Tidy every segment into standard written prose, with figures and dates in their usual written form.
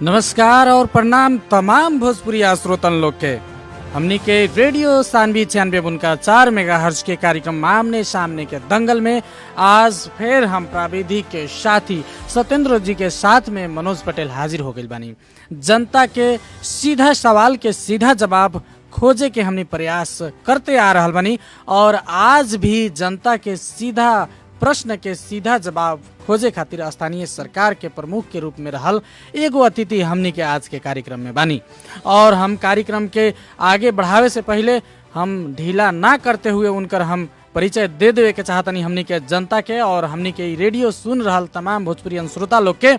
नमस्कार और प्रणाम तमाम भोजपुरी श्रोतन लोग के। हमनी के रेडियो सानवी 96.4 मेगाहर्ट्ज के कार्यक्रम आमने सामने के दंगल में आज फिर हम प्राविधिक के साथी सत्येंद्र जी के साथ में मनोज पटेल हाजिर हो गई बानी। जनता के सीधा सवाल के सीधा जवाब खोजे के हमनी प्रयास करते आ रहल बानी और आज भी जनता के सीधा प्रश्न के सीधा जवाब खोजे खातिर स्थानीय सरकार के प्रमुख के रूप में रहल एगो अतिथि हमनी के आज के कार्यक्रम में बानी। और हम कार्यक्रम के आगे बढ़ावे से पहले हम ढीला ना करते हुए उनकर हम परिचय दे देवे के चाहतनी हमनी के जनता के और हमनी के रेडियो सुन रहल तमाम भोजपुरी श्रोता लोग के।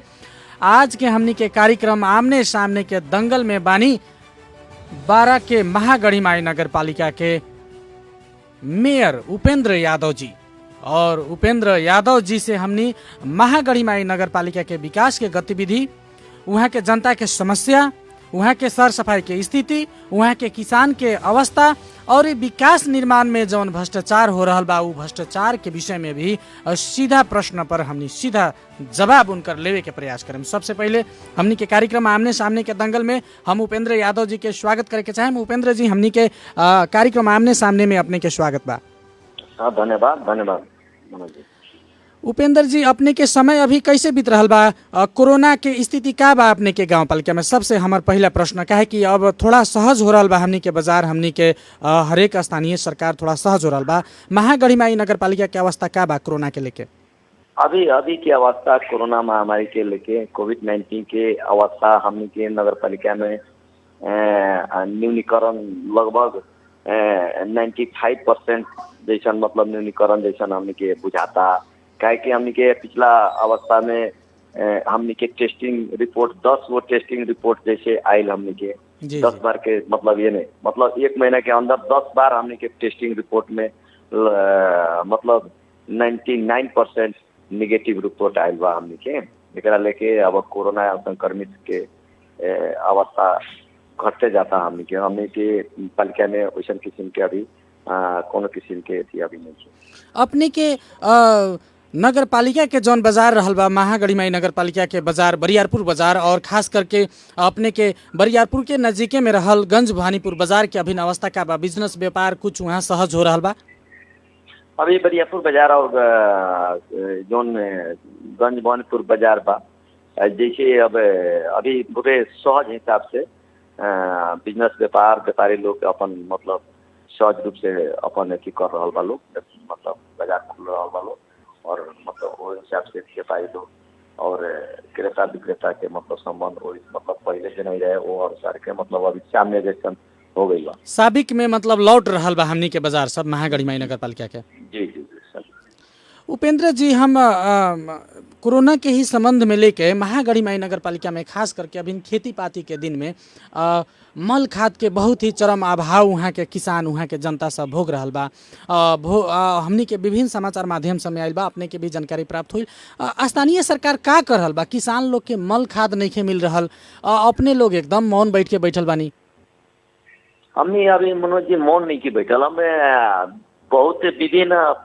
आज के हमनी के कार्यक्रम आमने सामने के दंगल में बानी 12 के महागढ़ीमाई नगर पालिका के मेयर उपेंद्र यादव जी। और उपेंद्र यादव जी से हमनी महागढ़ीमाई नगर पालिका के विकास के गतिविधि, वहाँ के जनता के समस्या, वहाँ के सर सफाई के स्थिति, वहाँ के किसान के अवस्था और विकास निर्माण में जौन भ्रष्टाचार हो रहा बा उ भ्रष्टाचार के विषय में भी सीधा प्रश्न पर हमनी सीधा जवाब उनकर लेवे के प्रयास करें। सबसे पहले हमनी के कार्यक्रम आमने सामने के दंगल में हम उपेंद्र यादव जी के स्वागत करे के चाहें। उपेंद्र जी, हमनी के कार्यक्रम आमने सामने में अपने के स्वागत बा। हाँ, धन्यवाद उपेंद्र जी, अपने के समय अभी कैसे बीत रहा बा? कोरोना के स्थिति का बा अपने के गांव पालिका में? सबसे हमार पहला प्रश्न का है कि अब थोड़ा सहज हो रहा बा हमनी के बाजार, हमनी के हरेक स्थानीय सरकार थोड़ा सहज हो रहा बा। महागढ़ीमाई नगर पालिका के अवस्था का बा कोरोना के लेके? अभी की अवस्था कोरोना महामारी के लेके कोविड-19 के अवस्था हमनी के नगर पालिका में न्यूनीकरण लगभग 95% जैसा मतलब न्यूनीकरण जैसा हमनी के बुझाता। काहे कि हमनी के पिछला अवस्था में हमनी के टेस्टिंग रिपोर्ट 10 गो टेस्टिंग रिपोर्ट जैसे आयल हमनी के 10 बार के मतलब ये नहीं मतलब 1 महीना के अंदर 10 बार हमनी के टेस्टिंग रिपोर्ट में मतलब 99% निगेटिव रिपोर्ट आयल बा हमनी के। एकरा लेके अब कोरोना संक्रमित के अवस्था घटते जाता हमनी के पालिका में वैसा किस्म के अभी कोनो किस्म के अभी नहीं है। अपने के नगर पालिका के जौन बाजार रहल बा महागढ़ीमाई नगर पालिका के बाजार बरियारपुर बाजार और खास करके अपने के बरियारपुर के नजदीके में रहल गंज भानीपुर बाजार के अभिन्न अवस्था का बा? बिजनेस व्यापार कुछ वहाँ सहज हो रहल बा? अभी बरियारपुर बाजार और जौन गंज भानीपुर बाजार बा जैसे अब अभी पूरे सहज हिसाब से बिजनेस व्यापारी लोग अपन मतलब सहज रूप से अपन अथी कर रहा बा लोग, मतलब बाजार खुल रहा बा लोग और मतलब वो हिसाब से व्यापारी लोग और क्रेता विक्रेता के मतलब संबंध वो मतलब पहले से नहीं रहे वो और सर के मतलब अभी सामने जैसा हो गई बा। साबिक में मतलब लौट रहल बा हमनी के बाजार सब महागढ़ीमाई नगर पालिका के। जी सर। उपेंद्र जी, हम कोरोना के ही संबंध में लेके महागढ़ीमाई नगर पालिका में खास करके अभी खेती पाती के दिन में मल खाद के बहुत ही चरम अभाव वहाँ के किसान वहाँ के जनता सब भोग रहल बा। हमनी के विभिन्न समाचार माध्यम से आयल बा, अपने के भी जानकारी प्राप्त हुई। स्थानीय सरकार का कर रहल बा? किसान लोग के मल खाद नहीं मिल रहल, अपने लोग एकदम मौन बैठ के बैठल बानी। हमनी अभी मनोज जी मौन नहीं की बैठल, हमें बहुत विभिन्न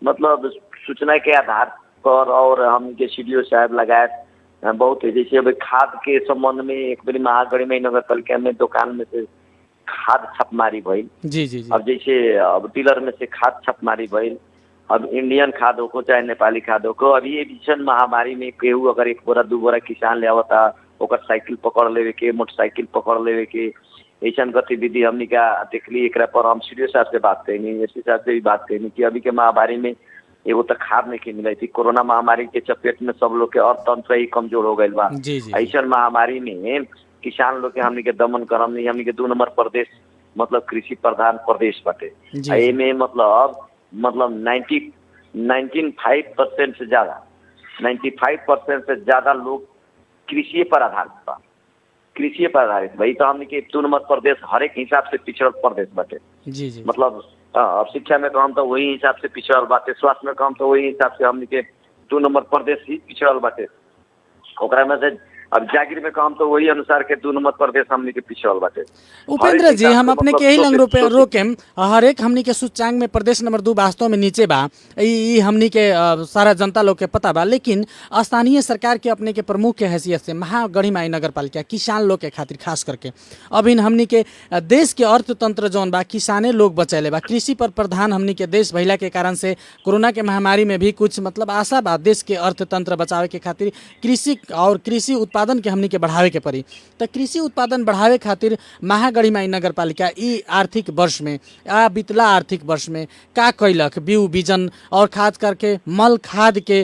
मतलब सूचना के आधार पर और हम के सीडीओ साहब लगाए बहुत है। जैसे अब खाद के संबंध में एक बार महागढ़ीमाई नगर पालिका में दुकान में से खाद छापमारी भइल। जी। अब जैसे अब डीलर में से खाद छापमारी भइल, अब इंडियन खाद हो चाहे नेपाली खाद हो। अब ये भीषण महामारी में केहू अगर 1 बोरा 2 बोरा किसान ले आवता ओकर साइकिल पकड़ लेवे के, मोटरसाइकिल पकड़ लेवे के, ऐसा गतिविधि हमनी का देखली। एक पर हम सीडीओ साहब से बात कैनी, एसपी साहब से भी बात कैनी कि अभी के महामारी में एगो तो खाद नहीं मिला थी। कोरोना महामारी के चपेट में सब लोग के अर्थतंत्र ही कमजोर हो गई बा। ऐसा महामारी में किसान लोग के हमनी के दमन करम नहीं। हमनी के 2 नंबर प्रदेश मतलब कृषि प्रधान प्रदेश बाटे। में मतलब 95% से ज्यादा 95% से ज्यादा लोग कृषि पर आधारित बा। कृषि पर आधारित भाई तो हमनी के 2 नंबर प्रदेश हर एक हिसाब से पिछड़ल प्रदेश बाटे। जी। मतलब अब शिक्षा में काम तो वही हिसाब से पिछड़ल बाटे, स्वास्थ्य में काम तो वही हिसाब से हमनी के 2 नंबर प्रदेश ही पिछड़ल बाटे। ओकरा में से अब जागिर में काम तो वही अनुसार के 2 नंबर प्रदेश हमनी के पिछड़ बाटे। उपेंद्र जी, हम अपने के यही लंग सोचे- रोकेम, हर एक हमनी के सूचकांक में प्रदेश नंबर 2 वास्तव में नीचे बा, ई हमनी के सारा जनता लोग के पता बा, लेकिन स्थानीय सरकार के अपने के प्रमुख के हैसियत से महागढ़ीमाई नगर पालिका किसान लोग के खातिर खास करके अब इन हमनी के देश के अर्थतंत्र जौन बा किसाने लोग बचैले बा, कृषि पर प्रधान हमनी के देश भइला के कारण से कोरोना के महामारी में भी कुछ मतलब आशा बा देश के अर्थतंत्र बचावे के खातिर कृषि और कृषि उत्पादन के हमनी के बढ़ावे के पड़ी। तो कृषि उत्पादन बढ़ावे खातिर महागढ़ीमाई नगर पालिका ई आर्थिक वर्ष में बीतला आर्थिक वर्ष में का कैलक, बीउ बीजन और खास करके मल खाद के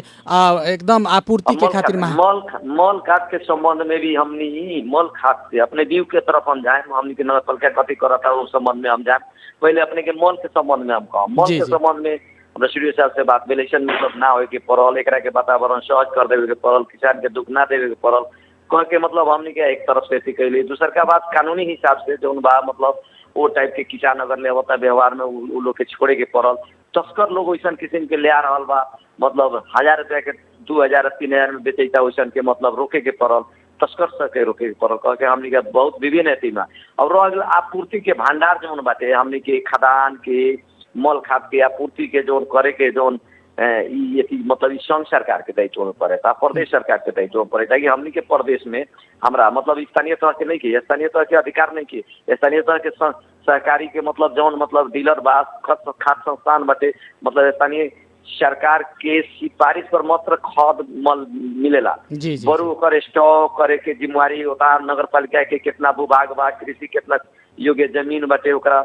एकदम आपूर्ति के खातिर मल खाद के संबंध में भी हमनी मल खाद से अपने बीउ के तरफ हम जाए, हमनी के नगर पालिका कथी करता है उस संबंध में हम जाए। पहले अपने के मल के संबंध में हम कहम, मल के संबंध में हमरा सीडीओ साहब से बात इलेक्शन मतलब ना होए के पड़ल, एकरा के वातावरण सहज कर देवे के पड़ल, किसान के दुख ना देवे के पड़ल, कह के मतलब हमनी के एक तरफ से ऐसी कैली। दूसर का बात कानूनी हिसाब से जो बा मतलब वो टाइप के किसान अगर ले होता व्यवहार में उ लोग के छोड़े के पड़ल। तस्कर लोग वैसन किस्म के ले आ रहल बा, मतलब 1000 रुपया के 2000 3000 में बेचता वैसन के मतलब रोके के पड़ल, तस्कर सके रोके के पड़ल, कह के हमनी के बहुत विभिन्न एथी में। और आपूर्ति के भंडार जो बाटे हमनी के खदान के मल खाद के आपूर्ति के जो करे के जो मतलब संघ सरकार के दायित्व में पड़े था, प्रदेश सरकार के दायित्व में पड़े था कि हमनी के प्रदेश में हमरा मतलब स्थानीय तह के नहीं की, स्थानीय तह के अधिकार नहीं की, स्थानीय तह के सहकारी के मतलब जौन मतलब डीलर बा खाद संस्थान बाटे, मतलब स्थानीय सरकार के सिफारिश पर मात्र खाद मल मिलेला। बरू ओकर स्टॉक करे के जिम्मेवारी होता नगर पालिका के, कितना भूभाग बा, कृषि कितना योग्य जमीन बाटे, ओकरा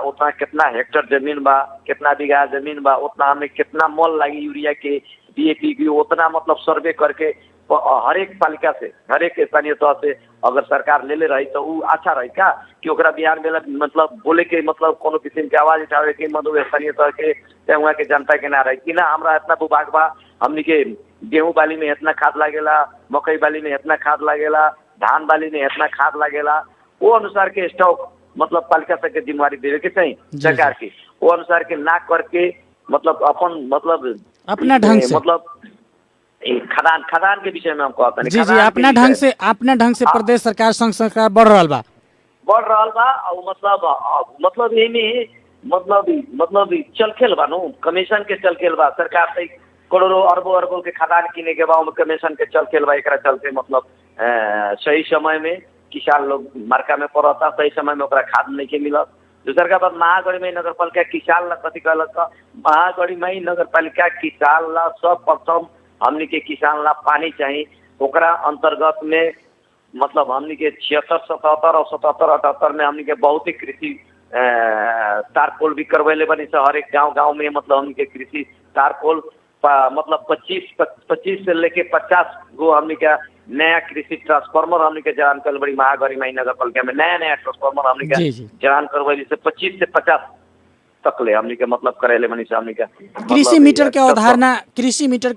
उतना कितना हेक्टर जमीन बा, कितना बीघा जमीन बा, उतना हमें कितना मोल लगी यूरिया के डीएपी की, उतना मतलब सर्वे करके हर एक पालिका से हर एक स्थानीय तौर से अगर सरकार ले रही तो वो अच्छा रही का कि ओकरा बिहार में मतलब बोले के मतलब कोनो किस्म के आवाज उठावे के मतलब स्थानीय तौर के वहाँ के जनता के ना रही कि ना हमरा इतना भूभाग बा, हमनी के गेहूं बाली में इतना खाद लागेला, मकई बाली में इतना खाद लागेला, धान बाली में इतना खाद लागेला, वो अनुसार के स्टॉक मतलब पालिका से जिम्मेवारी देवे के चाहिए सरकार की, वो अनुसार के ना करके मतलब अपन मतलब अपना ढंग से मतलब खदान के विषय में हम कहते हैं जी अपना ढंग से प्रदेश सरकार संघ सरकार बढ़ रहा बा और मतलब यही में मतलब चलखेल बा नु कमीशन के चलखेल बा, सरकार से करोड़ों अरबों के खदान किने के बाद कमीशन के चलखेल बा, एकरा चलते मतलब सही समय में किसान लोग मार्का में पड़ता, सही समय में खाद नहीं के मिलत। दूसर का बात महागढ़ीमाई नगर पालिका किसान ला कथी कहलक, महागढ़ीमाई नगर पालिका किसान ला सब प्रथम हमनी के किसान ला पानी चाहिए, ओकरा अंतर्गत में मतलब हमनी के 76 77 और 77 78 में हमनी के बहुत ही कृषि तारपोल भी करवेले बनी से हर एक गांव में मतलब हमनी के कृषि तारपोल मतलब 25 से लेके 50 गो हमनी का नया कृषि ट्रांसफार्मर हमनी के जवान कर बड़ी महागढ़ीमाई नगर पालिका में नया ट्रांसफार्मर हमनी का जवान करवैली से 25 से 50 तक ले हमनी के मतलब करेले मनी से हमनी का कृषि मीटर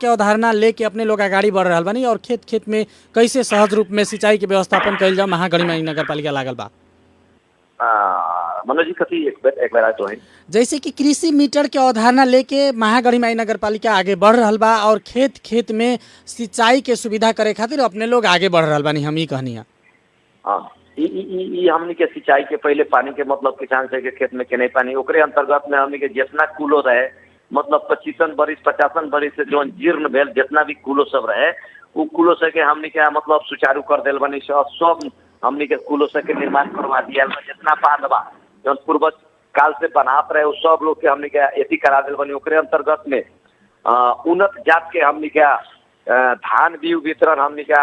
के अवधारणा लेके अपने लोग आगाड़ी बढ़ रहा बनी और खेत में कैसे सहज रूप में सिंचाई के व्यवस्थापन कइल जाए महागढ़ीमाई नगर पालिका लागल बा। मनोज जी कथी एक बार तो है जैसे कि कृषि मीटर के अवधारणा लेके महागढ़ीमाई नगर पालिका आगे बढ़ रहा बा और खेत में सिंचाई के सुविधा करे खातिर अपने लोग आगे बढ़ रहा बानी, हम ही कहनी हमनी के सिंचाई के पहले पानी के मतलब किसान से के खेत में के नहीं पानी ओकरे अंतर्गत में हमनी के जितना कुलो रहे मतलब 25 बरिस 50 बरिस से जो जीर्ण भेल जितना भी कुलो सब रहे वो कुलो से के हमनी के मतलब सुचारू कर देल बनी सब हमनी के कुलो से के निर्माण करवा दिया, जितना बांध बा जो पूर्वज काल से बनात रहे उस सब लोग के हमनी के एथी करा दिल बनी। ओकरे अंतर्गत में उन्नत जात के हमनी का धान बीज वितरण हमनी का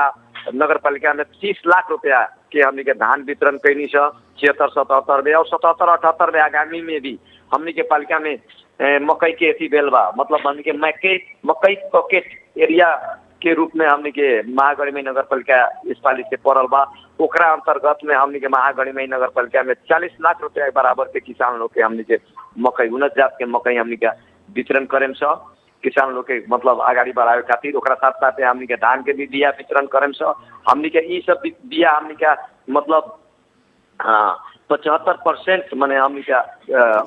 नगर पालिका में 30 लाख रुपया के हमनी के धान वितरण कैनी 76 77 में और 77 78 में आगामी में भी हमनी के पालिका में मकई के एथी बेल बा, मतलब हमनी के मकई पॉकेट एरिया के रूप में हमनी के महागढ़ीमाई नगर पालिका इस पाली से पड़ल बा। ओकरा अंतर्गत में हमनी के महागढ़ीमाई नगर पालिका में 40 लाख रुपया बराबर के किसान लोग के हमनी के मकई उन्नत जात के मकई हमनी का वितरण करेम से किसान लोग के मतलब आगाड़ी बढ़ावे खातिर। ओकरा साथ साथ हमनी के धान के भी बिया वितरण करेम से हमनी के ई सब बिया हमनी का मतलब 75% माने हमनी का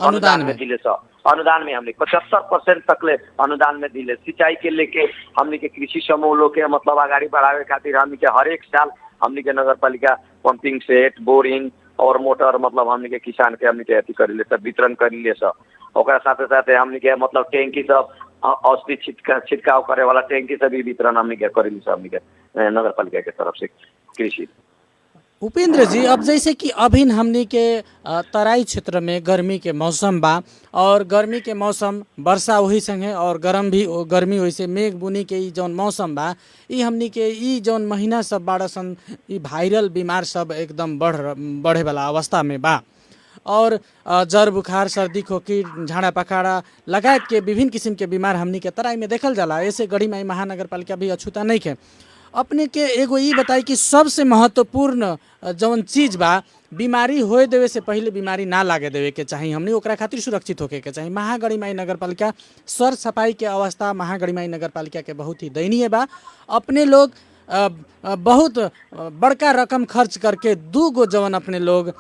अनुदान में दिले से अनुदान में हमने 75% तक ले अनुदान में दिले। सिंचाई के लेके हमने के कृषि समूह लोग के मतलब आगाड़ी बढ़ावे खातिर हमने के हर एक साल हमने के नगर पालिका पंपिंग सेट, बोरिंग और मोटर मतलब हमने के किसान के हमने के अथी करिले सब वितरण करिले सब। ओकरा साथे साथे हमने के मतलब टैंकी सब औषधि छिड़काव करे वाला टैंकी सब भी वितरण हमने के करिले सब हमने के नगर पालिका के तरफ से कृषि। उपेंद्र जी, अब जैसे कि अभी हमनी के तराई क्षेत्र में गर्मी के मौसम बा और गर्मी के मौसम वर्षा वही संगे और गर्मी वैसे मेघ बुनी के ई जौन मौसम बा ई हमनी के ई जौन महीना सब बाड़ा सन ई वायरल बीमार सब एकदम बढ़े वाला अवस्था में बा और जर बुखार सर्दी खोखी झाड़ा पखाड़ा लगायत के विभिन्न किस्म के बीमार हमनी के तराई में देखल जाला। ऐसे गढ़ी माई महानगर पालिका भी अछूता नहीं है। अपने के एगो ई बताई कि सबसे महत्वपूर्ण जौन चीज बा बीमारी होए देवे से पहले बीमारी ना लागे देवे के चाहिए, हमने ओकरा खातिर सुरक्षित होके के चाहिए। महागढ़ी माई नगर पालिका सर सफाई के अवस्था महागढ़ी माई नगर पालिका के बहुत ही दयनीय बा। अपने लोग बहुत बड़का रकम खर्च करके 2 गो जवन अपने लोग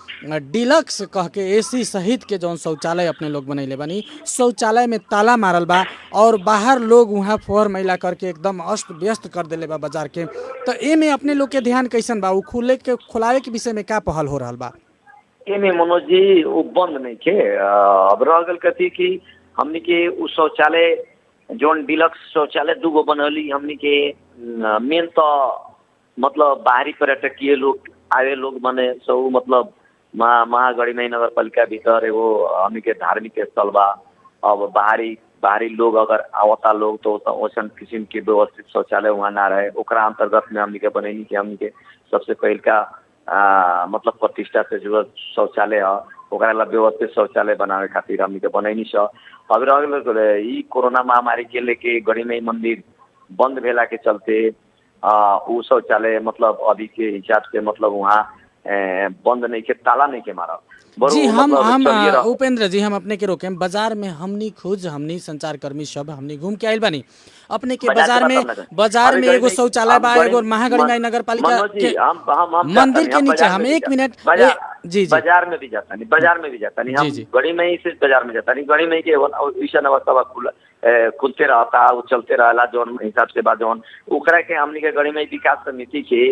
डिलक्स कह के एसी सहित के जौन शौचालय अपने लोग बनैले बनी, शौचालय में ताला मारल बा और बाहर लोग वहाँ फोहर मैला करके एकदम अस्त व्यस्त कर देले बा बाजार के। तो ए में अपने लोग के ध्यान कैसन बा? खुलावे के विषय में का पहल हो रहा बा? एमे मनोज जी वो बंद नहीं थे। अब रह गल कथी कि हमने के उ शौचालय जोन डिलक्स शौचालय 2 गो बनौली हमने के मेन तो मतलब बाहरी पर्यटकीय लोग आए लोग बने सब मतलब महागढ़ी में नगर पालिका भीतर एगो हमने के धार्मिक स्थल बा। अब बाहरी लोग अगर आवता लोग तो वैसन किस्म के व्यवस्थित शौचालय वहाँ ना रहे, ओकरा अंतर्गत में हमने के बनैनी कि हमने के सबसे पहल का मतलब प्रतिष्ठा से जुड़ल शौचालय है, ओकरा ला व्यवस्थित शौचालय बनावे खातिर हमने के बनैनी छ। अब रह ई कोरोना महामारी के लेके गढ़ी में मंदिर बंद भेला के चलते उ शौचालय मतलब अभी के हिसाब से मतलब वहाँ बंद नहीं के ताला नहीं के मारा। जी हम मतलब उपेंद्र जी हम अपने के रोके बाजार में हमनी संचार कर्मी सब हमनी घूम के आइल बानी अपने के बाजार में एगो शौचालय बा, एगो महागढ़ी माई नगर पालिका के मंदिर के नीचे। हम 1 मिनट जी बाजार में भी जाता नहीं हम गढ़ी में ही से बाजार में जाता नहीं। गढ़ी में के ईशान अवस्था खुलते रहता वो चलते रहला जौन हिसाब से बात जौन ओकरा के हमनी के गढ़ी में विकास समिति के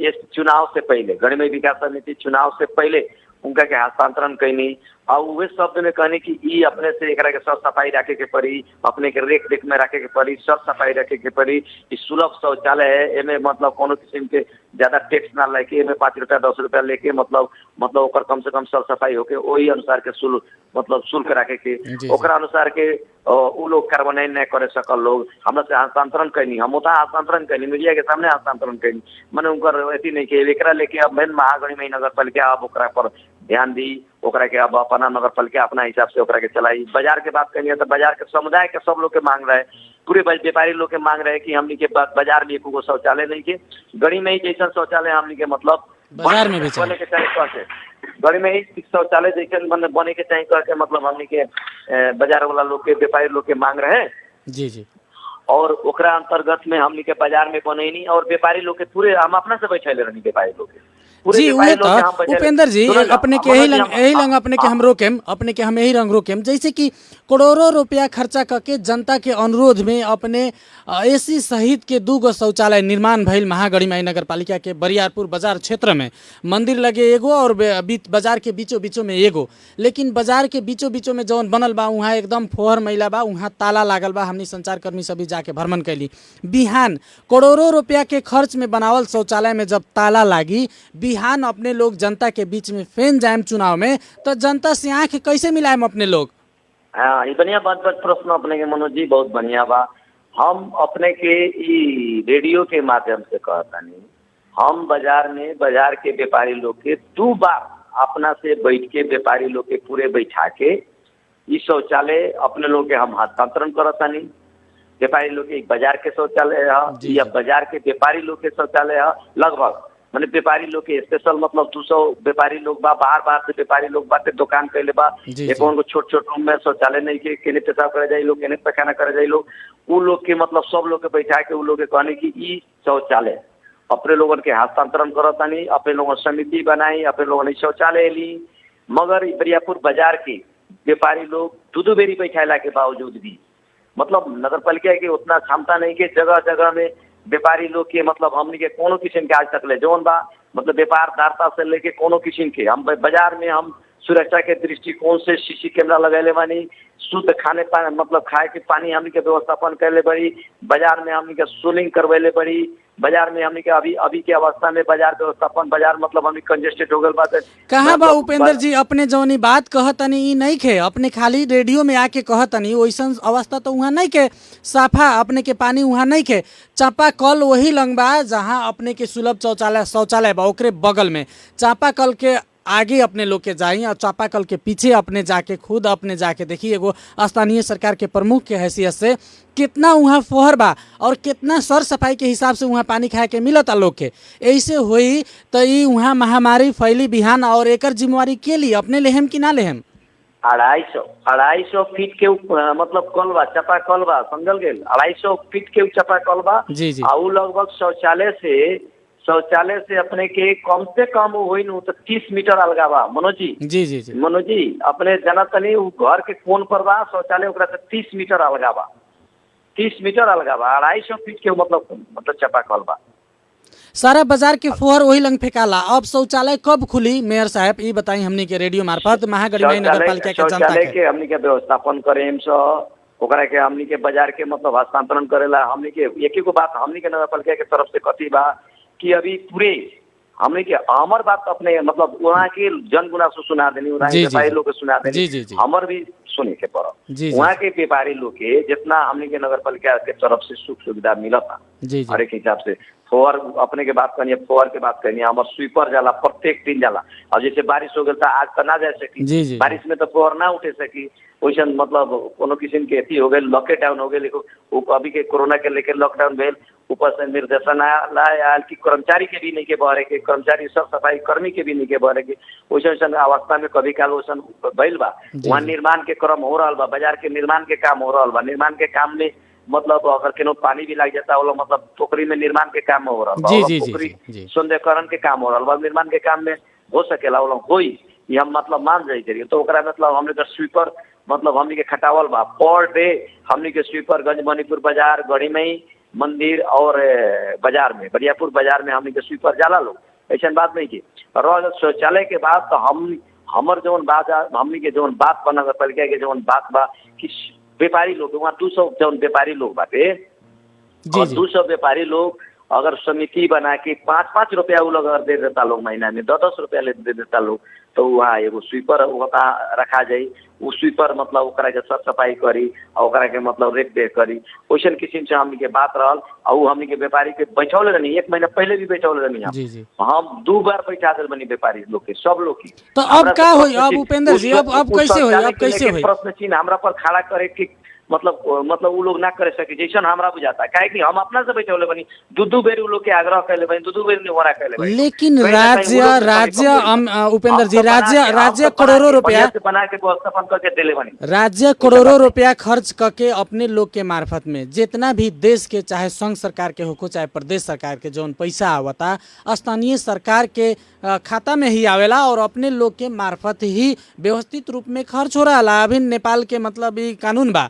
इस चुनाव से पहले गढ़ी में विकास समिति चुनाव से पहले उनका के हस्तांतरण कैनी और वे शब्द में कहनी कि ई अपने से एकरा के साफ सफाई रखे के पड़ी, अपने के रेख देख में रखे के पड़ी, साफ सफाई रखे के पड़ी। ई सुलभ शौचालय है, एमे मतलब कोनो किस्म के ज्यादा टैक्स ना लेके एमे 5 रुपया 10 रुपया लेके मतलब ओकर कम से कम साफ सफाई होके वही अनुसार के शुल्क रखे के ओकरा अनुसार के उ लोग कार्बोनाइन नहीं करे सकल लोग हमरा से हस्तांतरण कैनी। हम उतना हस्तांतरण कैनी मीडिया के सामने हस्तांतरण कैनी मैंने उनकर अथी नहीं के एकरा लेके अब मेन महागढ़ी में नगर पालिका अब ओकरा पर ध्यान दी, ओकरा के अब अपना नगर पालिका अपना हिसाब से ओकरा के चलाई। बाजार के बात करिए तो बाजार के समुदाय के सब लोग के मांग रहे, पूरे व्यापारी लोग के मांग रहे कि हमनी के बाजार में एको शौचालय नहीं के गढ़ी में ही जैसा शौचालय हमनी के मतलब बाजार में भी बने के चाहिए गढ़ी में ही शौचालय जैसे बने के चाहिए कह के मतलब हमनी के बाजार वाला लोग के व्यापारी लोग के मांग रहे जी और ओकरा अंतर्गत में हमनी के बाजार में बनैनी और व्यापारी लोग के पूरे हम अपना से बैठे रहनी व्यापारी लोग के जी उहे तो उपेंद्र जी अपने के यही लंग अपने के हम रोकेम अपने के हम यही रंग रोकेम जैसे कि करोड़ों रुपया खर्चा करके जनता के अनुरोध में अपने एसी सहित के 2 गो शौचालय निर्माण भइल महागढ़ी माई नगर पालिका के बरियारपुर बाजार क्षेत्र में। मंदिर लगे एगो और बाजार के बीचों में एगो, लेकिन बाजार के बीचों में जौन बनल बा वहाँ एकदम फोहर मैला बा, वहाँ ताला लागल बा। हमनी संचार कर्मी सभी जाके भ्रमण कैली। बिहान करोड़ों रुपया के खर्च में बनावल शौचालय में जब ताला लागी बिहान अपने लोग जनता के बीच में फेन जाएम चुनाव में तो जनता से आंख कैसे मिलाएम अपने लोग? हाँ ये बढ़िया बात प्रश्न अपने के मनोज जी बहुत बढ़िया बा। हम अपने के ई रेडियो के माध्यम से कहता नहीं हम बाजार के व्यापारी लोग के 2 बार अपना से बैठ के व्यापारी लोग के पूरे बैठा के ई शौचालय अपने लोग के हम हस्तांतरण करता नहीं। व्यापारी लोग के बाजार के शौचालय है या बाजार के व्यापारी लोग के शौचालय है लगभग मैंने व्यापारी लोग के स्पेशल मतलब 200 व्यापारी लोग बा बाहर से व्यापारी लोग बाटे दुकान कैले बा को छोट रूम में शौचालय नहीं के केने पेशाब करे जाए लोग केने पैखाना करे जाए लोग उ लोग के मतलब सब लोग के बैठा के उ लोग के कहने की ई शौचालय अपने लोगन के हस्तांतरण करता नहीं, अपने लोगन समिति बनाई, अपने लोगन शौचालय ली। मगर बरियापुर बाजार की व्यापारी लोग दो बेरी बैठाला के बावजूद भी मतलब नगर पालिका के उतना क्षमता नहीं के जगह जगह में व्यापारी लोग के मतलब हमनी के कोनो किस्म के आज तक ले जौन बा मतलब व्यापारदाता से लेके कोनो किस्म के हम बाजार में हम सुरक्षा के दृष्टिकोण से सीसी कैमरा लगैले बानी, शुद्ध खाने पानी मतलब खाए के पानी हमनी के व्यवस्थापन कैले बड़ी, बाजार में हमनी के सोलिंग करवैले बड़ी, बाजार में हमनी के अभी के अवस्था में बाजार व्यवस्थापन बाजार मतलब हमनी कंजेस्टेड हो गल बात है। कहाँ बा उपेंद्र जी अपने जौनी बात कहतनी ई नहीं खे, अपने खाली रेडियो में आके कहतनी वैसन अवस्था तो वहाँ नहीं के, साफा अपने के पानी वहाँ नहीं के, चापाकल वही लंग बा जहाँ अपने के सुलभ शौचालय बा ओकरे बगल में, चापाकल के आगे अपने लोग के जाई और चापाकल के पीछे अपने जाके खुद अपने जाके देखिए एगो स्थानीय सरकार के प्रमुख के हैसियत से कितना वहाँ फोहर बा और कितना सर सफाई के हिसाब से वहाँ पानी खाए के मिलता लोग के। ऐसे हुई तो ये वहाँ महामारी फैली बिहान और एकर जिम्मेवारी के लिए अपने लेहम कि ना लेहम? 250 फीट के मतलब कल बा चापा कल बा समझल गेल, 250 फीट के चापा कल बा जी जी। और लगभग शौचालय से अपने के कम से कम होई नु तो 30 मीटर अलगा बा मनोज जी। जी जी जी मनोज जी अपने जानत नहीं घर के कोन पर बा शौचालय ओकरा से 30 मीटर अलगा बा, 30 मीटर अलगा बा, 250 फीट के मतलब चापा कल बा। सारा बाजार के फोहर वही लंग फेंकाला। अब शौचालय कब खुली मेयर साहब ये बताई हमनी के रेडियो मार्फत महागढ़ी नगर पालिका के जनता के हमनी के व्यवस्थापन करेम स ओकरा के हमनी के बाजार के मतलब हस्तांतरण करेला हमनी के एक गो बात हमनी के नगर पालिका के तरफ से कथी बा कि अभी पूरे हमने के हमार बात अपने मतलब वहाँ के जनगुनासो सुना देनी, वहाँ के व्यापारी लोग के सुना देनी, हमार भी सुने के पड़ा वहाँ के व्यापारी लोग के जितना हमने के नगर पालिका के तरफ से सुख सुविधा मिला था हर एक हिसाब से। फोर अपने के बात करनी है, फोर के बात करनी है, हमार स्वीपर जाला प्रत्येक दिन जाला। अब जैसे बारिश हो गई था आज तो ना जा सकी, बारिश में तो फोर ना उठे सकी वैसे मतलब कोनो किस्म के अथी हो गए लॉकडाउन हो गए, अभी के कोरोना के लेकर लॉकडाउन भेल, ऊपर से निर्देशन आयल कि कर्मचारी के भी नहीं के बहरे के, कर्मचारी सब सफाई कर्मी के भी नहीं के बहरे के वैसे वैसे अवस्था में कभी काल वैसन भइल बा। वहाँ निर्माण के क्रम हो रहा बा, बाजार के निर्माण के काम हो रहा बा, निर्माण के काम में मतलब अगर केनो पानी भी लग जाता है मतलब पोखरी में निर्माण के काम हो रहा बा, पोखरी सौंदर्यकरण के काम हो रहा बा, निर्माण के काम में हो सकेला वो होई ये हम मतलब मान जाइए। तो ओकरा मतलब हमने का स्वीपर मतलब हमने के खटावल बा पर डे हमने के स्वीपर गंज मणिपुर बाजार गढ़ी में मंदिर और बाजार में बरियापुर बाजार में हमने के स्वीपर जाला लोग, ऐसा बात नहीं की। और शौचालय के बाद तो हमर जौन बात हमने के जौन बात बा नगर पालिका के जौन बात बा कि व्यापारी लोग वहाँ 200 जौन व्यापारी लोग बाटे और 200 व्यापारी लोग अगर समिति बना के 5-5 रुपया वो लोग अगर दे देता लोग महीना में 10-10 रुपया दे देता लोग तो वहाँ एगो स्वीपर वहाँ रखा जाये, वो स्वीपर मतलब ओकरा के साफ सफाई करी और ओकरा के मतलब रेख देख करी वैसन किस्म से हमनी के बात रहल। और हमनी के व्यापारी के बैठौले रहनी 1 महीना पहले भी बैठौले रहनी हम 2 बार बैठा दिल बनी व्यापारी लोग के सब लोग की। तो अब क्या होई अब उपेंद्र जी अब कैसे होई अब कैसे होई प्रश्न चिन्ह हमरा पर खड़ा करे के मतलब वो लोग ना करे सके जैसा हमरा बुझाता है काहे कि हम अपना से बैठे बनी 2-2 बेर वो लोग के आग्रह कैले बनी 2-2 बेर निवारा कैले बनी। लेकिन राज्य उपेंद्र जी राज्य करोड़ों रुपया बना के व्यवस्थापन करके देले बनी, राज्य करोड़ों रुपया खर्च करके अपने लोग के मार्फत में जितना भी देश के चाहे संघ सरकार के होको चाहे प्रदेश सरकार के जौन पैसा आवता स्थानीय सरकार के खाता में ही आवेला और अपने लोग के मार्फत ही व्यवस्थित रूप में खर्च हो रहा। अभी नेपाल के मतलब ये कानून बा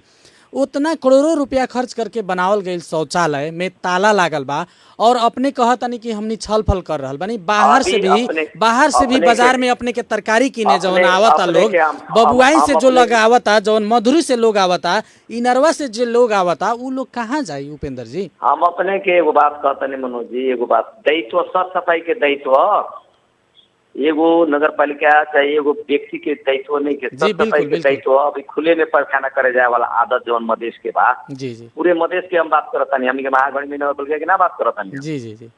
उतना करोड़ों रुपया खर्च करके बनावल गई शौचालय में ताला लागल बा और अपने कहतनी कि हमनी छल फल कर रहल बानी बाहर से भी बाजार में अपने के तरकारी किने जौन आवता लोग बबुआई से जो लोग आवता जौन मधुरी से लोग आवता इनरवा से जो लोग आवता उ लोग कहाँ जाई उपेंद्र जी? हम अपने के एगो बात कहतनी मनोज जी, एगो बात दायित्व साफ सफाई के दायित्व एगो नगर पालिका चाहे एगो व्यक्ति के दायित्व नहीं के सफाई के दायित्व अभी खुले में पैखाना करे जाए वाला आदत जौन मधेश के बाद पूरे मधेश के हम बात करता नहीं, हमने के महागढ़ी में नगर पालिका के ना बात करता नहीं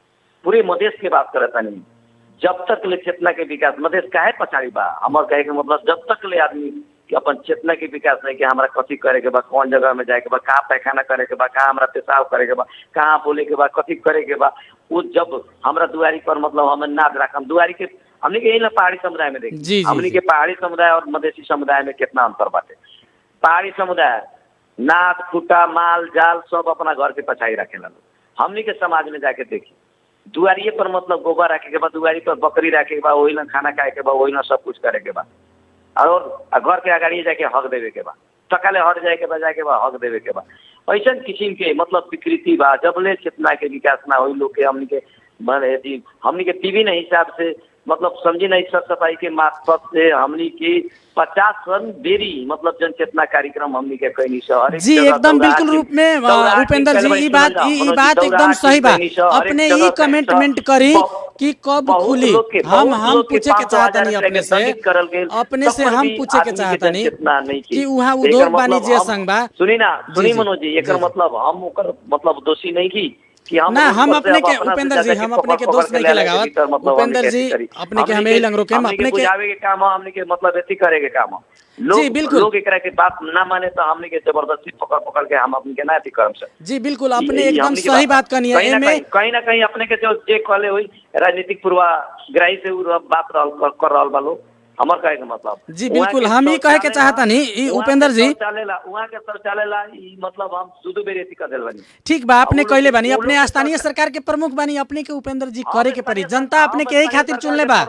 पूरे मधेश के बात करता नहीं। जब तक ले चेतना के विकास मधेश काहे पछाड़ी बा हमार कहे के मतलब जब तक ले आदमी अपन चेतना के विकास नहीं कि हमारा कथी करे के बा, कौन जगह में जाए के बा, कहाँ पैखाना करे के बा, कहाँ हमारा पेशाब करे के बा, कहाँ बोले के बा, कथी करे के बा, वो जब हमारा दुआरी पर मतलब हम नाद रखम दुआरी के हमने के यही पहाड़ी समुदाय में देखिए हमने के पहाड़ी समुदाय और मधेसी समुदाय में कितना अंतर बाटे। पहाड़ी समुदाय नाद खुटा माल जाल सब अपना घर के पछाई रखेला लोग, हमने के समाज में जाके देखिए दुआरिये पर मतलब गोबर रखे के बाद दुआरी पर बकरी रखे के बाद वही ना खाना खाए के बाद वही ना सब कुछ करे के बाद और घर के अगाडि जाके हक देवे के बा, टकाले हट जाए के बा, जाके बा हक देवे के बा। ऐसा किसिम के मतलब विकृति बा, जबले चेतना के विकास ना हो लोग के हमनी के माने हमनी के टीवी ने हिसाब से मतलब समझी नहीं सर सफाई के मार्फत से हमनी के 50 बेरी मतलब जनचेतना कार्यक्रम हमनी के कहीं से जी एकदम बिल्कुल रूप में उपेंद्र जी ई बात एकदम सही बा। अपने ई कमेंटमेंट करी कि कब खुली, हम पूछे के चाहता नहीं अपने से हम पूछे के चाहता नहीं कि वहाँ उद्योग वाणिज्य संघ बा। सुनी मनोज जी, एक मतलब हम ओकर मतलब दोषी नहीं की ना, हम अपने के उपेंद्र जी हम अपने के दोस्त नहीं के लगावत। उपेंद्र जी अपने के हमें ही लंग रोके, हम अपने के बुझावे के काम हमने के मतलब एथी करे के काम जी बिल्कुल। लोग एकरा के बात ना माने तो हमने के जबरदस्ती पकड़ के हम अपने के ना एथी करम से। जी बिल्कुल, अपने एकदम सही बात करनी है। कहीं ना कहीं अपने के जो जे कहले होई राजनीतिक पूर्वाग्रही से बात कर रहल बालो हमर कहे के मतलब। जी बिल्कुल, हम ही कहे के चाहता नहीं उपेंद्र जी वहाँ के शौचालय मतलब हम सुदू बेर एथी कर देल बानी। ठीक बा, अपने कहले बानी, अपने स्थानीय सरकार के प्रमुख बानी, अपने के उपेंद्र जी करे के पड़ी, जनता अपने के यही खातिर चुनले बा।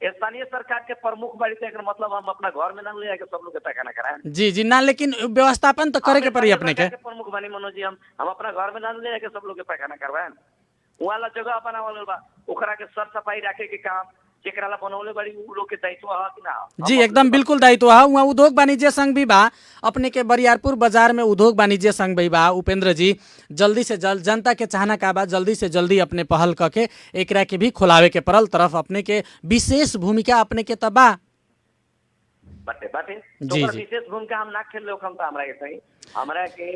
स्थानीय सरकार के प्रमुख बाड़ी से मतलब हम अपना घर में ना ले आके सब लोग के पैखाना कराएं। जी जी ना, लेकिन व्यवस्थापन तो करे के पड़ी अपने के प्रमुख बानी मनोज जी, हम अपना घर में ना ले आके सब लोग के पैखाना करवाएं। वहाँ ला जगह बनावल बा, ओकरा के सर सफाई रखे के काम जेकरा ला बनौले बड़ी उ लोग के दायित्व है कि ना। जी एकदम बिल्कुल दायित्व है। वहाँ उद्योग वाणिज्य संघ भी बा, अपने के बरियारपुर बाजार में उद्योग वाणिज्य संघ भी बा। उपेंद्र जी जल्दी से जल्द जनता के चाहना का बा, जल्दी से जल्दी अपने पहल करके एकरा के भी खोलावे के परल तरफ अपने के विशेष भूमिका अपने के तबा बाटे तो जी विशेष भूमिका हम ना खेल हम तो हमरा के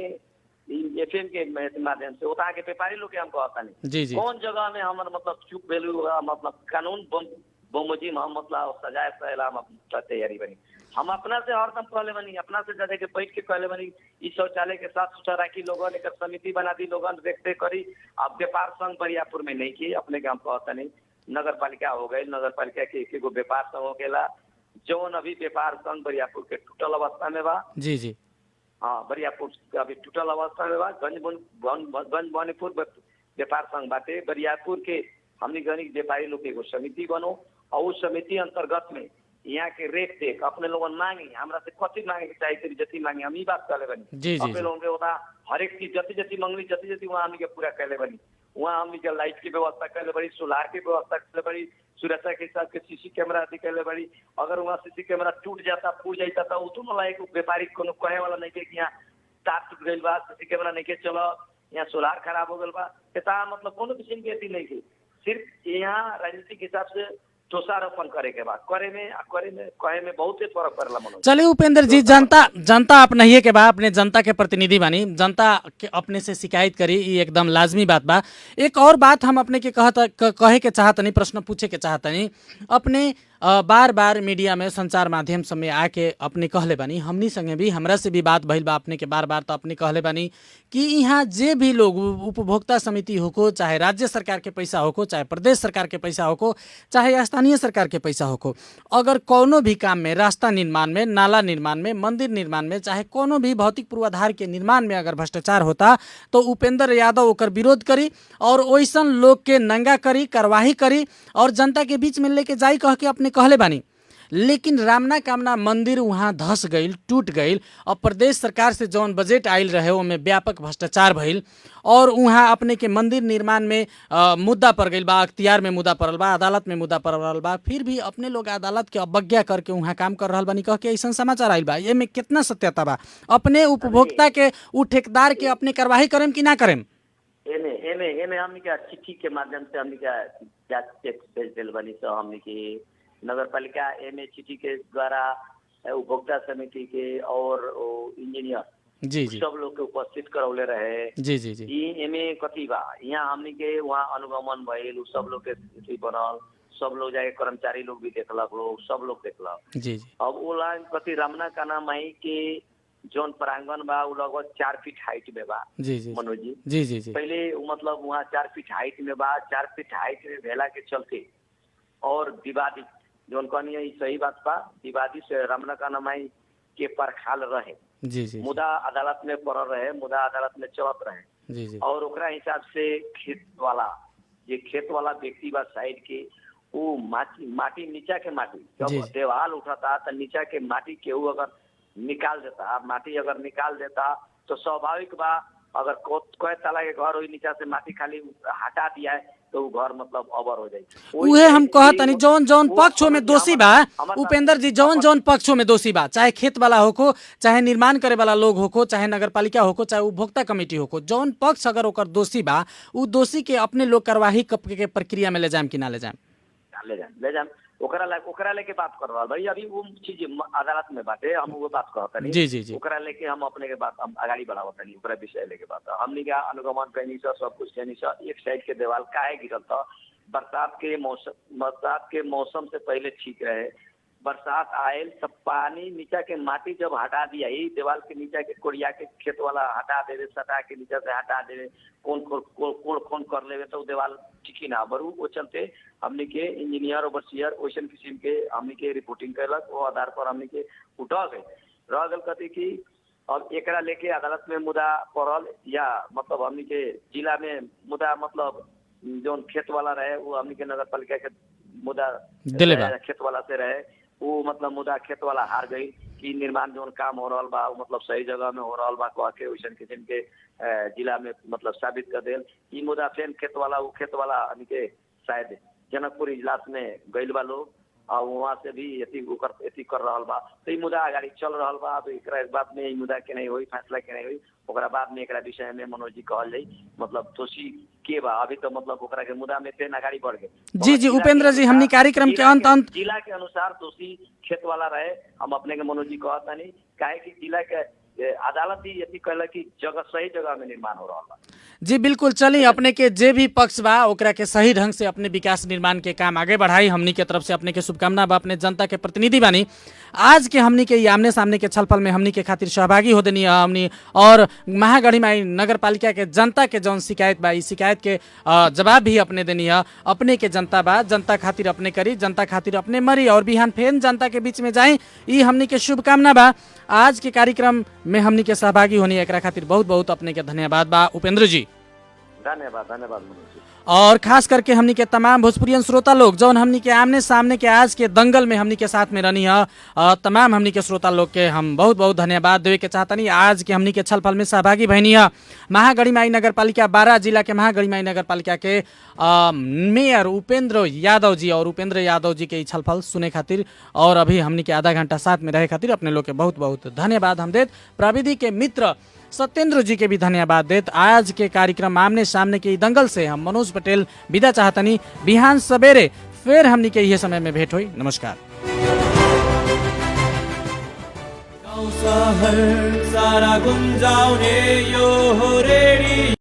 एफएम के माध्यम से उता के व्यापारी लोग के हम कहता नहीं जी जी कौन जगह में हमर मतलब चुप भेलू मतलब कानून बमोजिम हम मतलब सजाए सहेला हम तैयारी बनी। हम अपना से हरदम कहले बनी, अपना से ज्यादा के बैठ के कहले बनी ई शौचालय के साथ सुथरा राखी, लोगन एक समिति बना दी, लोगन देखते करी। अब व्यापार संघ बरियापुर में नहीं की, अपने के हम कहता नहीं नगर पालिका हो गई, नगर पालिका के एक व्यापार संघ हो गया जौन अभी व्यापार संघ बरियापुर के टूटल अवस्था में बा। जी जी हाँ, बरियापुर अभी टूटल अवस्था में बा। गंज बनीपुर व्यापार संघ बाटे, बरियापुर के हमनी गणिक व्यापारी लोग एगो समिति बनो और उस समिति अंतर्गत में यहाँ के रेख देख अपने लोगन मांगी, हमरा से कथी मांगे के चाहिए जति मांगे हम ई बात कहले बनी। अपने लोगन के होता हर एक चीज जति मंगली जति वहाँ हमनी के पूरा कहले बनी। वहाँ हमनी के लाइट की व्यवस्था कहले बड़ी, सोलार की व्यवस्था कहले बड़ी, सुरक्षा के हिसाब के सीसी कैमरा अथी कहले बड़ी। अगर वहाँ सीसी कैमरा टूट जाता फूट जाता तो उतु वाला एक व्यापारी कोनो कहे वाला नहीं के यहाँ तार टूट गई बा, सीसी कैमरा नहीं के चलो, यहाँ सोलार खराब हो गल बा, मतलब कोनो किस्म की अथी नहीं की। सिर्फ यहाँ राजनीतिक हिसाब से दोषारोपण करे के बाद करे में कहे में बहुत ही फर्क पड़ला मनोज। चलिए उपेंद्र जी, जनता अपना ही के बा, अपने जनता के प्रतिनिधि बानी, जनता के अपने से शिकायत करी, ये एकदम लाजमी बात बा। एक और बात हम अपने के कहे के चाहतनी, प्रश्न पूछे के चाहतनी। अपने बार बार मीडिया में संचार माध्यम सब में आके अपने कहले बानी, हमनी संगे भी हमरा से भी बात भइल बा अपने के बार बार, तो अपने कहले बानी कि यहाँ जे भी लोग उपभोक्ता समिति होको, चाहे राज्य सरकार के पैसा होको, चाहे प्रदेश सरकार के पैसा होको, चाहे स्थानीय सरकार के पैसा होको, अगर कोनो भी काम में, रास्ता निर्माण में, नाला निर्माण में, मंदिर निर्माण में, चाहे कोनो भी भौतिक पूर्वाधार के निर्माण में अगर भ्रष्टाचार होता तो उपेंद्र यादव ओकर विरोध करी और ओइसन लोग के नंगा करी, कार्रवाई करी और जनता के बीच में लेके जाई कह के अपने कहले बानी। लेकिन रामना कामना मंदिर वहाँ धस गई, टूट गई और प्रदेश सरकार से जौन बजट आयल रहे ओमे व्यापक भ्रष्टाचार भइल और वहाँ अपने के मंदिर निर्माण में मुद्दा पड़ गई बा, अख्तियार में मुद्दा पड़ल बा, अदालत में मुद्दा पड़ल बा, फिर भी अपने लोग अदालत के अवज्ञा करके वहाँ काम कर रहा बानी कह के ऐसा समाचार आयल बा। ये में कितना सत्यता बा? अपने उपभोक्ता के उ ठेकेदार के अपने कार्रवाई करेम कि ना करेम? एमे हमनी के चिट्ठी के माध्यम से हमनी के जांच भेज देल बनी। तो हमनी के नगर पालिका एमे चिट्ठी के द्वारा उपभोक्ता समिति के और इंजीनियर जी जी सब लोग के उपस्थित करौले रहे। जी जी जी एमे कथी बा यहाँ हमनी के वहाँ अनुगमन भइल, सब लोग के बनल, सब लोग जाके कर्मचारी लोग भी देखलक, लोग सब लोग देखलक। जी जी अब वो लाइन कथी रामना काना माई के जौन प्रांगण बा वो लगभग 4 फीट हाइट में बा। जी जी मनोज जी जी जी जी पहले मतलब वहाँ 4 फीट हाइट में बा। 4 फीट हाइट में भेला के चलते और विवादित जौन कहनी है सही बात बा, विवादित से रामना काना माई के परखाल रहे। जी जी मुदा अदालत में पड़ल रहे, मुदा अदालत में चलत रहे। जी जी और ओकरा हिसाब से खेत वाला व्यक्ति बा साइड के वो माटी नीचा के माटी जी। जब देवाल उठाता तो नीचा के माटी केहू अगर निकाल देता, माटी अगर निकाल देता तो स्वाभाविक बा अगर कोई तला के घर हुई नीचा से माटी खाली हटा दिया है तो वो घर मतलब अबर हो जाए। उहे हम कहतनी जौन जौन पक्षों में दोषी बा उपेंद्र जी, जौन जौन पक्षों में दोषी बा, चाहे खेत वाला होको, चाहे निर्माण करे वाला लोग होको, चाहे नगर पालिका होको, चाहे उपभोक्ता कमेटी होको, जौन पक्ष अगर ओकर दोषी बा उ दोषी के अपने लोग कार्यवाही के प्रक्रिया में ले जाम कि ना ले जाम? ले जाम ओकरा लेके बात कर रहा भाई। अभी वो चीज अदालत में बाटे, हम वो बात कहतनी जी जी जी। ओकरा लेके हम अपने के बात हम आगाड़ी बढ़ावतनी, ओकरा विषय लेके बात हमनी का अनुगमन कैनी सब कुछ कैनी। एक साइड के देवाल काहे गिरल था, बरसात के मौसम से पहले ठीक रहे, बरसात आयल सब पानी नीचा के माटी जब हटा दिया, यही दीवार के नीचा के कोरिया के खेत वाला हटा देवे, सटा के नीचा से हटा देवे, कोण कर लेवे तो दीवार टिकी ना बरू। वो चलते हमने के इंजीनियर ओवरसियर वैसन किस्म के हमने के रिपोर्टिंग कैलक, वो आधार पर हमने के उठा गए रह गल कथी की अब एकरा लेके अदालत में मुद्दा पड़ल, या मतलब हमने के जिला में मुद्दा मतलब जो खेत वाला रहे वो हमने के नगर पालिका के मुद्दा खेत वाला से रहे, वो मतलब मुद्दा खेत वाला हार गई कि निर्माण जो काम हो रहा बा मतलब सही जगह में हो रहा बा कह के वैसन किस्म के जिला में मतलब साबित कर देल। ई मुद्दा फिर खेत वाला हमने के शायद जनकपुर इजलास में गइल बा लोग और वहाँ से भी एथी कर रहा बा, तो मुद्दा आगाड़ी चल रहा बा। अब एक बात में ई मुद्दा के नहीं हुई, फैसला के नहीं हुई, ओकरा बाद में एकरा विषय में मनोज जी कहल जाई मतलब दोषी के बा। अभी तो मतलब ओकरा के मुद्दा में फिर आगाड़ी बढ़ गए। जी जी उपेंद्र जी, हमनी कार्यक्रम के अंत जिला के अनुसार दोषी खेत वाला रहे, हम अपने के मनोज जी कहता नहीं काहे कि जिला के अदालत ही यदि कहला कि जगह सही जगह में निर्माण हो रहा बा। जी बिल्कुल, चलिए अपने के जे भी पक्ष बा ओकरा के सही ढंग से अपने विकास निर्माण के काम आगे बढ़ाई। हमनी के तरफ से अपने के शुभकामना बा, अपने जनता के प्रतिनिधि बानी। आज के हमनी के आमने सामने के छलफल में हमनी के खातिर सहभागी हो देनी हमनी और महागढ़ीमाई नगर पालिका के जनता के जौन शिकायत बा इस शिकायत के जवाब भी अपने देनी है। अपने के जनता बा, जनता खातिर अपने करी, जनता खातिर अपने मरी और बिहान फेन जनता के बीच में जाई, ई हमनी के शुभकामना बा। आज के कार्यक्रम में हमनी के सहभागी होनी एकरा खातिर बहुत बहुत अपने के धन्यवाद बा उपेंद्र जी। धन्यवाद मनोज जी। और खास करके हमनी के तमाम भोजपुरियन श्रोता लोग जौन हमनी के आमने सामने के आज के दंगल में हमनी के साथ में रहनी है, तमाम हमनी के श्रोता लोग के हम बहुत बहुत धन्यवाद देवे के चाहतनी। आज के हमनी के छलफल में सहभागी भैनी है महागढ़ीमाई नगर पालिका बारा जिला के महागढ़ीमाई नगर पालिका के मेयर उपेंद्र यादव जी, और उपेंद्र यादव जी के छलफल सुने खातिर और अभी हमनी के आधा घंटा साथ में रहे खातिर अपने लोग के बहुत बहुत धन्यवाद हम देत। प्रविधि के मित्र सत्येंद्र जी के भी धन्यवाद देत। आज के कार्यक्रम आमने सामने के दंगल से हम मनोज पटेल विदा चाहतनी। बिहान सवेरे फिर हमनी के यह समय में भेंट हुई। नमस्कार। सारा गुंजाउने यो रेडी।